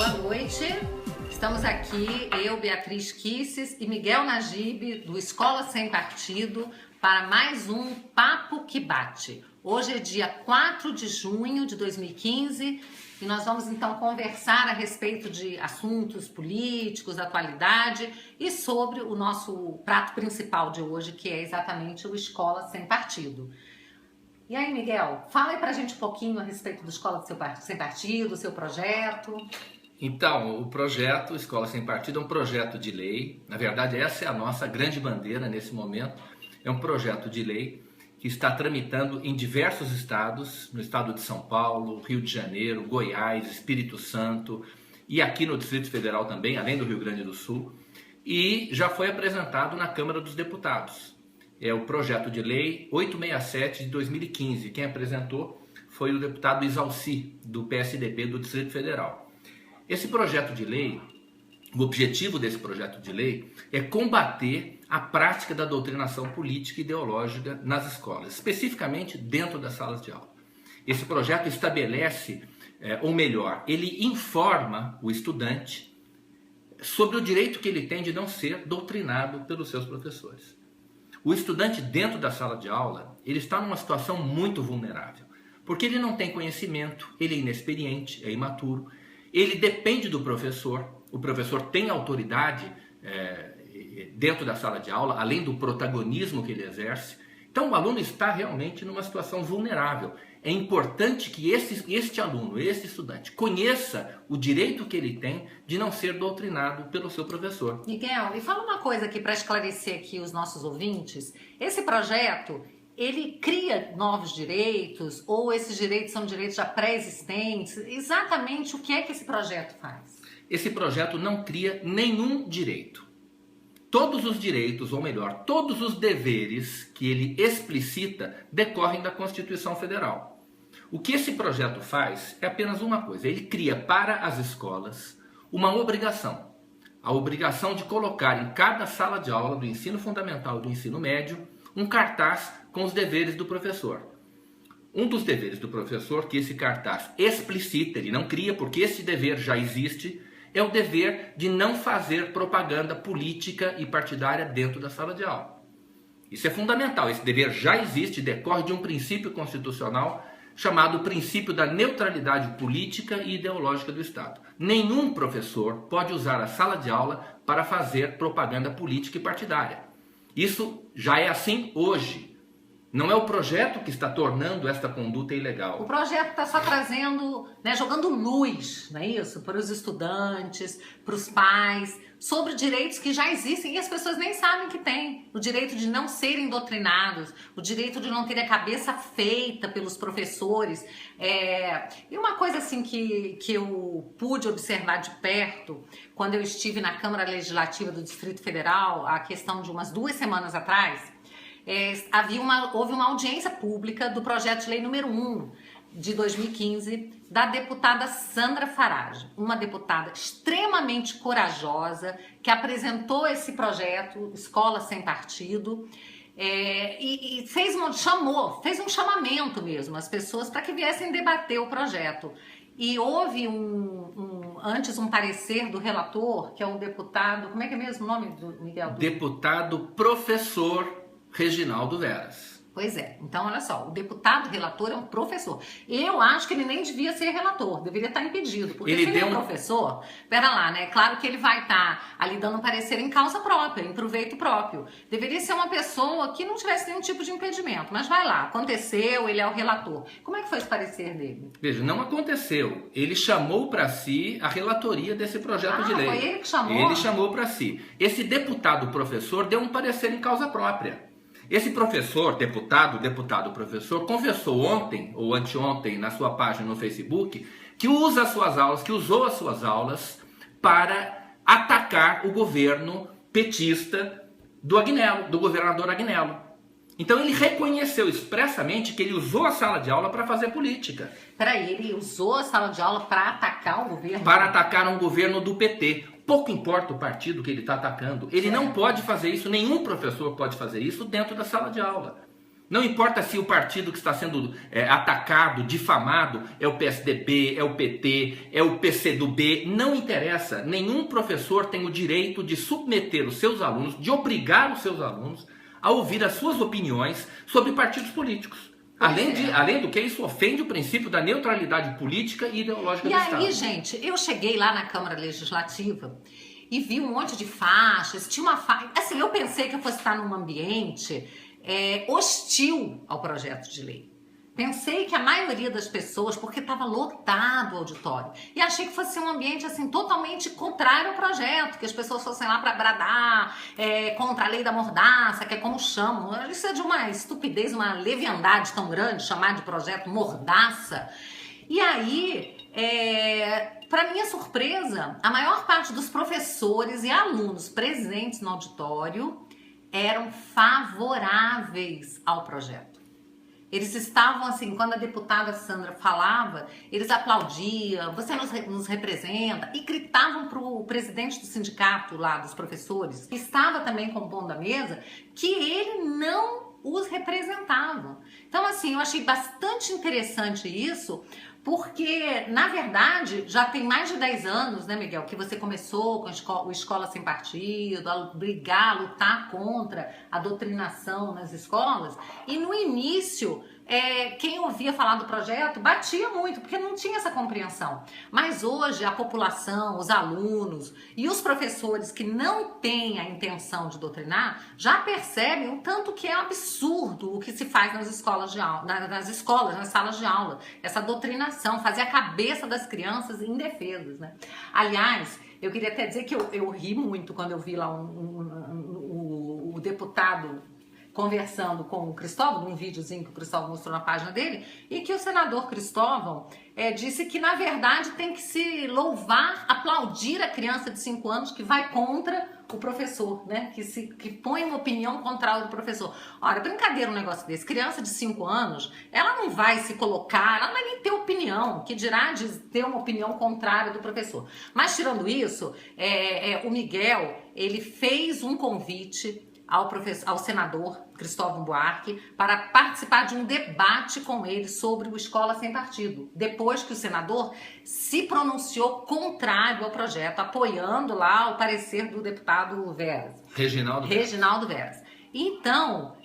Boa noite, estamos aqui, eu, Beatriz Kisses e Miguel Najib, do Escola Sem Partido, para mais um Papo que Bate. Hoje é dia 4 de junho de 2015 e nós vamos então conversar a respeito de assuntos políticos, atualidade e sobre o nosso prato principal de hoje, que é exatamente o Escola Sem Partido. E aí, Miguel, fala aí pra gente um pouquinho a respeito do Escola Sem Partido, seu projeto. Então, o projeto Escola Sem Partido é um projeto de lei. Na verdade, essa é a nossa grande bandeira nesse momento. É um projeto de lei que está tramitando em diversos estados, no estado de São Paulo, Rio de Janeiro, Goiás, Espírito Santo e aqui no Distrito Federal também, além do Rio Grande do Sul, e já foi apresentado na Câmara dos Deputados. É o projeto de lei 867 de 2015. Quem apresentou foi o deputado Isalci, do PSDB do Distrito Federal. Esse projeto de lei, o objetivo desse projeto de lei é combater a prática da doutrinação política e ideológica nas escolas, especificamente dentro das salas de aula. Esse projeto estabelece, ou melhor, ele informa o estudante sobre o direito que ele tem de não ser doutrinado pelos seus professores. O estudante dentro da sala de aula, ele está numa situação muito vulnerável, porque ele não tem conhecimento, ele é inexperiente, é imaturo, ele depende do professor, o professor tem autoridade dentro da sala de aula, além do protagonismo que ele exerce. Então o aluno está realmente numa situação vulnerável. É importante que este aluno, este estudante, conheça o direito que ele tem de não ser doutrinado pelo seu professor. Miguel, e fala uma coisa aqui para esclarecer aqui os nossos ouvintes. Esse projeto, ele cria novos direitos ou esses direitos são direitos já pré-existentes? Exatamente o que é que esse projeto faz? Esse projeto não cria nenhum direito. Todos os direitos, ou melhor, todos os deveres que ele explicita decorrem da Constituição Federal. O que esse projeto faz é apenas uma coisa, ele cria para as escolas uma obrigação. A obrigação de colocar em cada sala de aula do ensino fundamental e do ensino médio um cartaz com os deveres do professor. Um dos deveres do professor que esse cartaz explicita, ele não cria porque esse dever já existe, é o dever de não fazer propaganda política e partidária dentro da sala de aula. Isso é fundamental, esse dever já existe e decorre de um princípio constitucional chamado princípio da neutralidade política e ideológica do Estado. Nenhum professor pode usar a sala de aula para fazer propaganda política e partidária. Isso já é assim hoje. Não é o projeto que está tornando esta conduta ilegal. O projeto está só trazendo, jogando luz, não é isso? Para os estudantes, para os pais, sobre direitos que já existem e as pessoas nem sabem que tem. O direito de não serem doutrinados, o direito de não ter a cabeça feita pelos professores. E uma coisa assim que eu pude observar de perto, quando eu estive na Câmara Legislativa do Distrito Federal, a questão de umas 2 semanas atrás, houve uma audiência pública do projeto de lei número 1 de 2015 da deputada Sandra Farage, uma deputada extremamente corajosa que apresentou esse projeto Escola Sem Partido e fez um chamamento mesmo às pessoas para que viessem debater o projeto. E houve antes um parecer do relator, que é o deputado, como é que é mesmo o nome do Miguel? Deputado professor Reginaldo Veras. Pois é, então olha só, o deputado relator é um professor. Eu acho que ele nem devia ser relator, deveria estar impedido, porque se ele é professor, pera lá, claro que ele vai estar ali dando parecer em causa própria, em proveito próprio. Deveria ser uma pessoa que não tivesse nenhum tipo de impedimento, mas vai lá, aconteceu, ele é o relator. Como é que foi esse parecer dele? Veja, não aconteceu. Ele chamou para si a relatoria desse projeto de lei. Foi ele que chamou? Ele chamou para si. Esse deputado professor deu um parecer em causa própria. Esse professor, deputado professor, confessou ontem ou anteontem na sua página no Facebook que usou as suas aulas para atacar o governo petista do governador Agnello. Então ele reconheceu expressamente que ele usou a sala de aula para fazer política. Peraí, ele usou a sala de aula para atacar o governo? Para atacar um governo do PT. Pouco importa o partido que ele está atacando. Ele não pode fazer isso, nenhum professor pode fazer isso dentro da sala de aula. Não importa se o partido que está sendo atacado, difamado, é o PSDB, é o PT, é o PCdoB, não interessa. Nenhum professor tem o direito de submeter os seus alunos, de obrigar os seus alunos a ouvir as suas opiniões sobre partidos políticos. Além do que, isso ofende o princípio da neutralidade política e ideológica do Estado. E aí, gente, eu cheguei lá na Câmara Legislativa e vi um monte de faixas, tinha uma faixa... Assim, eu pensei que eu fosse estar num ambiente hostil ao projeto de lei. Pensei que a maioria das pessoas, porque estava lotado o auditório, e achei que fosse um ambiente assim totalmente contrário ao projeto, que as pessoas fossem lá para bradar contra a lei da mordaça, que é como chamam. Isso é de uma estupidez, uma leviandade tão grande, chamar de projeto mordaça. E aí, para minha surpresa, a maior parte dos professores e alunos presentes no auditório eram favoráveis ao projeto. Eles estavam assim, quando a deputada Sandra falava, eles aplaudiam, você nos representa, e gritavam para o presidente do sindicato lá, dos professores, que estava também compondo a mesa, que ele não os representava. Então assim, eu achei bastante interessante isso, porque, na verdade, já tem mais de 10 anos, né, Miguel, que você começou com o Escola Sem Partido, a brigar, a lutar contra a doutrinação nas escolas, e no início, quem ouvia falar do projeto batia muito, porque não tinha essa compreensão. Mas hoje a população, os alunos e os professores que não têm a intenção de doutrinar, já percebem o tanto que é absurdo o que se faz nas escolas de aula, nas salas de aula, essa doutrinação, fazer a cabeça das crianças indefesas, né? Aliás, eu queria até dizer que eu ri muito quando eu vi lá o deputado conversando com o Cristóvão, num videozinho que o Cristóvão mostrou na página dele, e que o senador Cristóvão disse que, na verdade, tem que se louvar, aplaudir a criança de 5 anos que vai contra o professor, né? Que põe uma opinião contrária do professor. Ora, brincadeira um negócio desse. Criança de 5 anos, ela não vai se colocar, ela não vai nem ter opinião, que dirá de ter uma opinião contrária do professor. Mas, tirando isso, o Miguel, ele fez um convite ao senador Cristóvão Buarque para participar de um debate com ele sobre o Escola Sem Partido, depois que o senador se pronunciou contrário ao projeto, apoiando lá o parecer do deputado Veras. Reginaldo Veras. Então,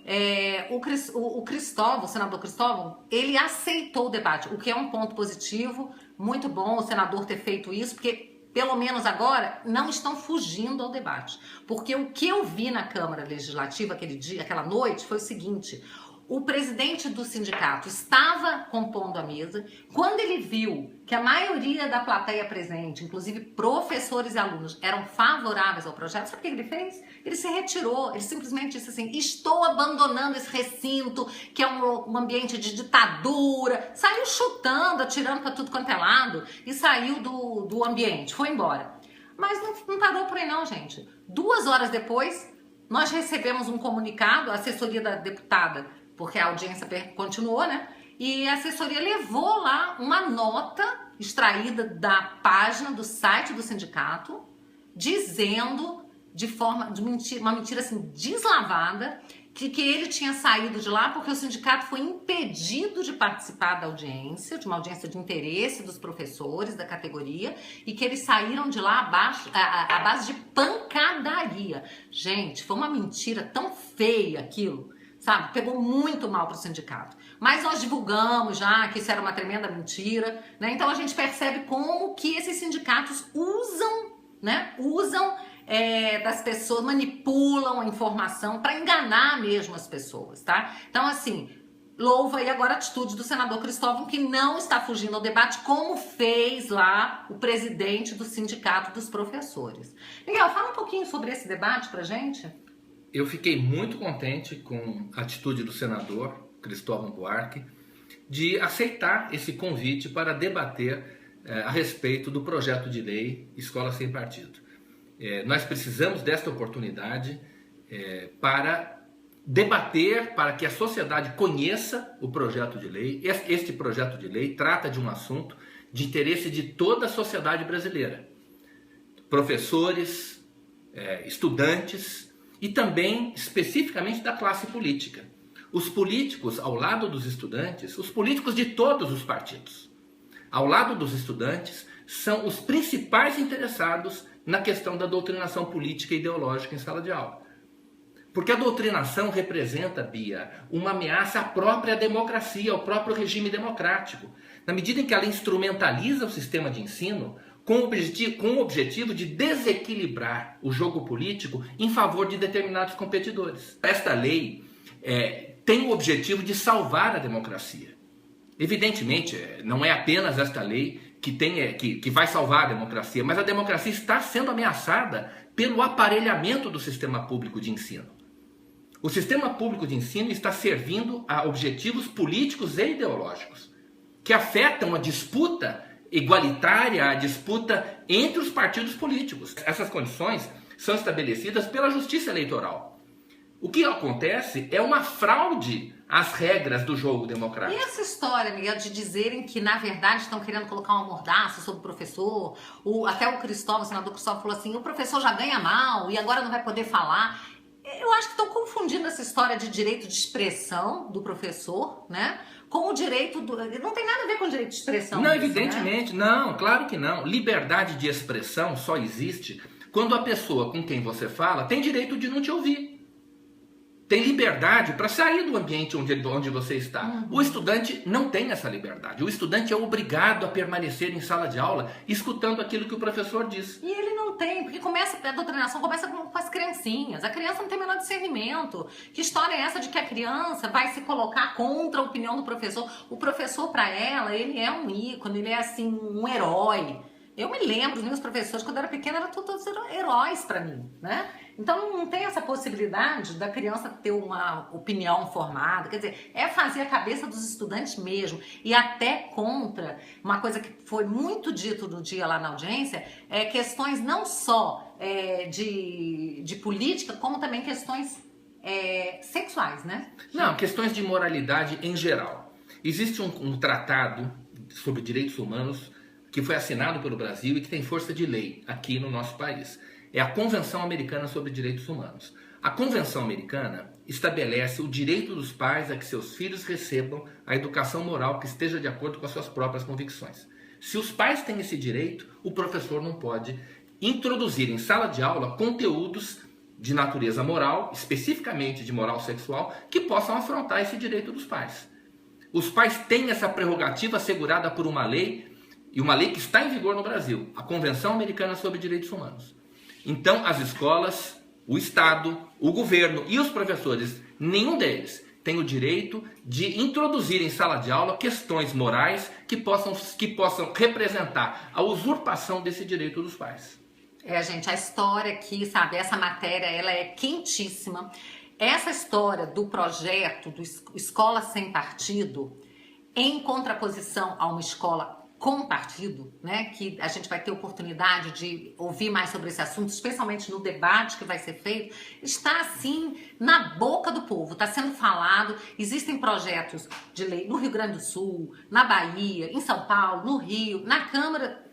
o senador Cristóvão, ele aceitou o debate, o que é um ponto positivo, muito bom o senador ter feito isso, porque pelo menos agora, não estão fugindo ao debate. Porque o que eu vi na Câmara Legislativa aquela noite, foi o seguinte: o presidente do sindicato estava compondo a mesa, quando ele viu que a maioria da plateia presente, inclusive professores e alunos, eram favoráveis ao projeto, sabe o que ele fez? Ele se retirou, ele simplesmente disse assim: estou abandonando esse recinto, que é um ambiente de ditadura, saiu chutando, atirando para tudo quanto é lado, e saiu do ambiente, foi embora. Mas não parou por aí não, gente. 2 horas depois, nós recebemos um comunicado, a assessoria da deputada, porque a audiência continuou, né? E a assessoria levou lá uma nota extraída da página do site do sindicato, dizendo uma mentira assim deslavada, que ele tinha saído de lá porque o sindicato foi impedido de participar da audiência, de uma audiência de interesse dos professores da categoria, e que eles saíram de lá à base de pancadaria. Gente, foi uma mentira tão feia aquilo, sabe? Pegou muito mal para o sindicato. Mas nós divulgamos já que isso era uma tremenda mentira, né? Então a gente percebe como que esses sindicatos usam, né? Das pessoas, manipulam a informação para enganar mesmo as pessoas, tá? Então, assim, louva aí agora a atitude do senador Cristóvão, que não está fugindo ao debate, como fez lá o presidente do Sindicato dos Professores. Miguel, fala um pouquinho sobre esse debate pra gente. Eu fiquei muito contente com a atitude do senador Cristóvão Buarque de aceitar esse convite para debater a respeito do projeto de lei Escola Sem Partido. Nós precisamos desta oportunidade para debater, para que a sociedade conheça o projeto de lei. Este projeto de lei trata de um assunto de interesse de toda a sociedade brasileira. Professores, estudantes e também especificamente da classe política. Os políticos ao lado dos estudantes, os políticos de todos os partidos, ao lado dos estudantes, são os principais interessados na questão da doutrinação política e ideológica em sala de aula. Porque a doutrinação representa, Bia, uma ameaça à própria democracia, ao próprio regime democrático, na medida em que ela instrumentaliza o sistema de ensino com o objetivo de desequilibrar o jogo político em favor de determinados competidores. Esta lei tem o objetivo de salvar a democracia. Evidentemente, não é apenas esta lei que vai salvar a democracia, mas a democracia está sendo ameaçada pelo aparelhamento do sistema público de ensino. O sistema público de ensino está servindo a objetivos políticos e ideológicos que afetam a disputa igualitária, a disputa entre os partidos políticos. Essas condições são estabelecidas pela Justiça Eleitoral. O que acontece é uma fraude às regras do jogo democrático. E essa história, Miguel, de dizerem que, na verdade, estão querendo colocar uma mordaça sobre o professor, até o Cristóvão, o senador Cristóvão, falou assim, o professor já ganha mal e agora não vai poder falar. Eu acho que estão confundindo essa história de direito de expressão do professor, né, com o direito do... Não tem nada a ver com o direito de expressão. Não, isso, evidentemente, né? Não, claro que não. Liberdade de expressão só existe quando a pessoa com quem você fala tem direito de não te ouvir. Tem liberdade para sair do ambiente onde você está. Uhum. O estudante não tem essa liberdade. O estudante é obrigado a permanecer em sala de aula escutando aquilo que o professor diz. E ele não tem, porque a doutrinação começa com as criancinhas. A criança não tem o menor discernimento. Que história é essa de que a criança vai se colocar contra a opinião do professor? O professor, para ela, ele é um ícone, ele é assim, um herói. Eu me lembro, os meus professores, quando eu era pequena, eram todos heróis para mim, né? Então não tem essa possibilidade da criança ter uma opinião formada, quer dizer, é fazer a cabeça dos estudantes mesmo, e até contra, uma coisa que foi muito dito no dia lá na audiência, questões não só de política, como também questões sexuais, né? Não, questões de moralidade em geral. Existe um tratado sobre direitos humanos que foi assinado pelo Brasil e que tem força de lei aqui no nosso país. É a Convenção Americana sobre Direitos Humanos. A Convenção Americana estabelece o direito dos pais a que seus filhos recebam a educação moral que esteja de acordo com as suas próprias convicções. Se os pais têm esse direito, o professor não pode introduzir em sala de aula conteúdos de natureza moral, especificamente de moral sexual, que possam afrontar esse direito dos pais. Os pais têm essa prerrogativa assegurada por uma lei, e uma lei que está em vigor no Brasil, a Convenção Americana sobre Direitos Humanos. Então, as escolas, o Estado, o governo e os professores, nenhum deles tem o direito de introduzir em sala de aula questões morais que possam representar a usurpação desse direito dos pais. Gente, a história aqui, sabe, essa matéria, ela é quentíssima. Essa história do projeto do Escola Sem Partido, em contraposição a uma escola com partido, né, que a gente vai ter oportunidade de ouvir mais sobre esse assunto, especialmente no debate que vai ser feito, está assim na boca do povo, está sendo falado. Existem projetos de lei no Rio Grande do Sul, na Bahia, em São Paulo, no Rio, na Câmara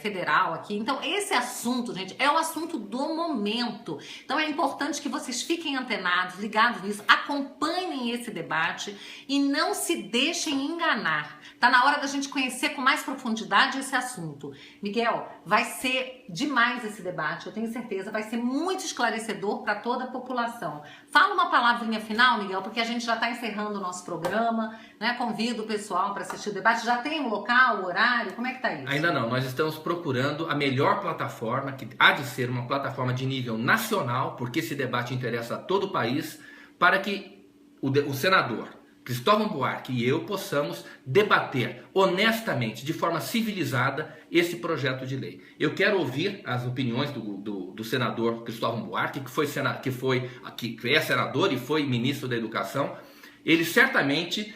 Federal aqui. Então esse assunto, gente, é o assunto do momento. Então é importante que vocês fiquem antenados, ligados nisso, acompanhem esse debate e não se deixem enganar. Tá na hora da gente conhecer com mais profundidade esse assunto. Miguel, vai ser demais esse debate, eu tenho certeza, vai ser muito esclarecedor para toda a população. Fala uma palavrinha final, Miguel, porque a gente já está encerrando o nosso programa, né? Convido o pessoal para assistir o debate. Já tem um local, o horário? Como é que tá isso? Ainda não, nós estamos procurando a melhor plataforma, que há de ser uma plataforma de nível nacional, porque esse debate interessa a todo o país, para que o senador Cristóvão Buarque e eu possamos debater honestamente, de forma civilizada, esse projeto de lei. Eu quero ouvir as opiniões do senador Cristóvão Buarque, que é senador e foi ministro da Educação. Ele certamente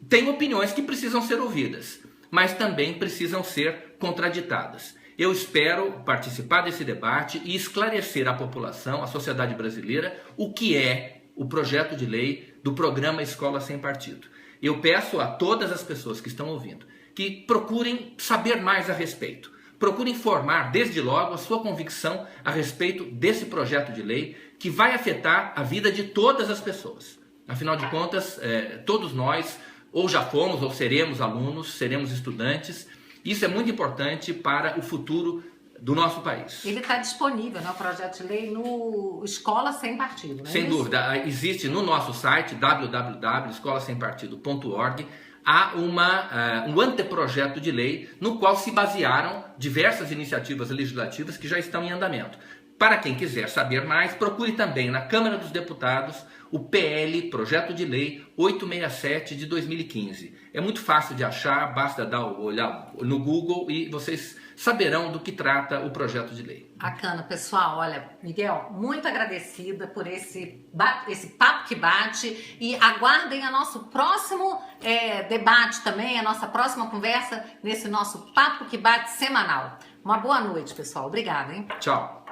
tem opiniões que precisam ser ouvidas, mas também precisam ser contraditadas. Eu espero participar desse debate e esclarecer à população, à sociedade brasileira, o que é o projeto de lei do programa Escola Sem Partido. Eu peço a todas as pessoas que estão ouvindo que procurem saber mais a respeito. Procurem formar, desde logo, a sua convicção a respeito desse projeto de lei que vai afetar a vida de todas as pessoas. Afinal de contas, todos nós ou já fomos ou seremos alunos, seremos estudantes. Isso é muito importante para o futuro do nosso país. Ele está disponível, né, o projeto de lei, no Escola Sem Partido, não é Sem isso? dúvida. Existe no nosso site, www.escolasempartido.org, há um anteprojeto de lei no qual se basearam diversas iniciativas legislativas que já estão em andamento. Para quem quiser saber mais, procure também na Câmara dos Deputados o PL, Projeto de Lei 867 de 2015. É muito fácil de achar, basta olhar no Google e vocês saberão do que trata o projeto de lei. Bacana, pessoal. Olha, Miguel, muito agradecida por esse papo que bate e aguardem o nosso próximo debate também, a nossa próxima conversa nesse nosso papo que bate semanal. Uma boa noite, pessoal. Obrigada, hein? Tchau.